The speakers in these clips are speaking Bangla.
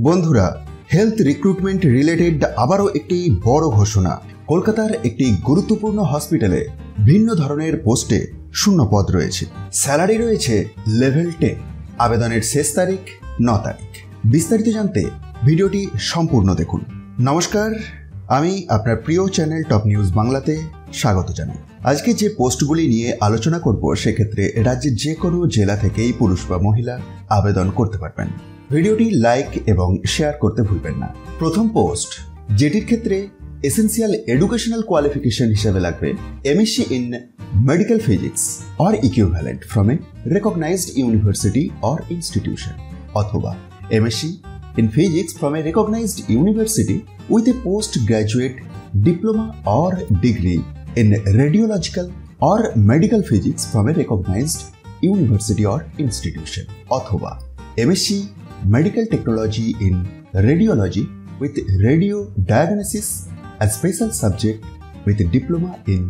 বন্ধুরা, হেলথ রিক্রুটমেন্ট রিলেটেড আবারও একটি বড় ঘোষণা। কলকাতার একটি গুরুত্বপূর্ণ হসপিটালে ভিন্ন ধরনের পোস্টে শূন্য পদ রয়েছে। স্যালারি রয়েছে লেভেল 10। আবেদনের শেষ তারিখ 9 তারিখ। বিস্তারিত জানতে ভিডিওটি সম্পূর্ণ দেখুন। নমস্কার, আমি আপনার প্রিয় চ্যানেল টপ নিউজ বাংলাতে স্বাগত জানাই। আজকে যে পোস্টগুলি নিয়ে আলোচনা করব সেক্ষেত্রে রাজ্যের যে কোনো জেলা থেকেই পুরুষ বা মহিলা আবেদন করতে পারবেন। ভিডিওটি লাইক এবং শেয়ার করতে ভুলবেন না। প্রথম পোস্ট, যেটির ক্ষেত্রে এসেন্সিয়াল এডুকেশনাল কোয়ালিফিকেশন হিসেবে লাগবে MSc in medical physics or equivalent from a recognized university or institution, অথবা MSc in physics from a recognized university with a postgraduate diploma or degree in radiological or medical physics from a recognized university or institution, অথবা MSc medical technology in radiology with radio diagnosis as special subject with a diploma in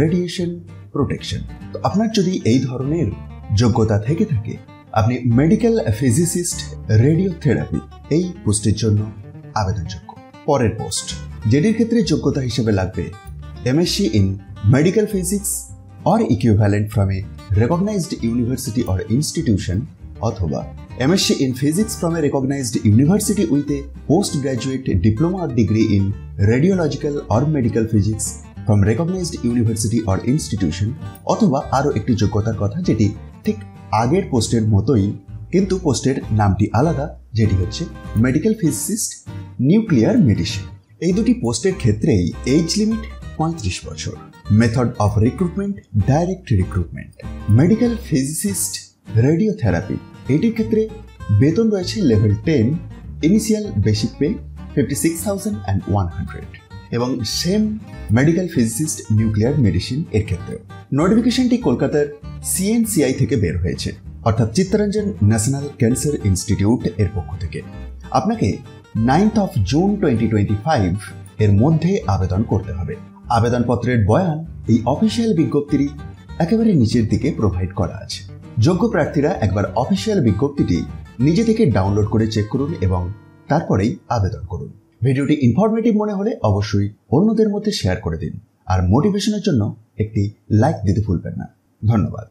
radiation protection। তো আপনার যদি এই ধরনের যোগ্যতা থেকে থাকে, আপনি মেডিকেল ফিজিসিস্ট রেডিওথেরাপি এই পোস্টের জন্য আবেদনযোগ্য। পরের পোস্ট, যেটির ক্ষেত্রে যোগ্যতা হিসেবে লাগবে MSc in medical physics or equivalent from a recognized university or institution, অথবা MSc in physics from a recognized university with a post graduate diploma or degree in radiological or medical physics from recognized university or institution, অথবা আরও একটি যোগ্যতার কথা যেটি ঠিক আগের পোস্টের মতোই কিন্তু পোস্টের নামটি আলাদা, যেটি হচ্ছে মেডিকেল ফিজিসিস্ট নিউক্লিয়ার মেডিসিন। এই দুটি পোস্টের ক্ষেত্রেই এজ লিমিট 35 বছর। Method of recruitment direct recruitment. Medical physicist radiotherapy এটির ক্ষেত্রে বেতন রয়েছে লেভেল 10, ইনিশিয়াল বেসিক পে 56,100, এবং same medical physicist nuclear medicine এর ক্ষেত্রেও। নোটিফিকেশনটি কলকাতার CNCI থেকে বের হয়েছে, অর্থাৎ চিত্তরঞ্জন ন্যাশনাল ক্যান্সার ইনস্টিটিউট এর পক্ষ থেকে। আপনাকে 9 জুন 2025 এর মধ্যে আবেদন করতে হবে। আবেদনপত্রের বয়ান এই অফিসিয়াল বিজ্ঞপ্তিটি একেবারে নিচের দিকে প্রোভাইড করা আছে। যোগ্য প্রার্থীরা একবার অফিসিয়াল বিজ্ঞপ্তিটি নিজে থেকে ডাউনলোড করে চেক করুন এবং তারপরেই আবেদন করুন। ভিডিওটি ইনফরমেটিভ মনে হলে অবশ্যই অন্যদের মধ্যে শেয়ার করে দিন, আর মোটিভেশনের জন্য একটি লাইক দিতে ভুলবেন না। ধন্যবাদ।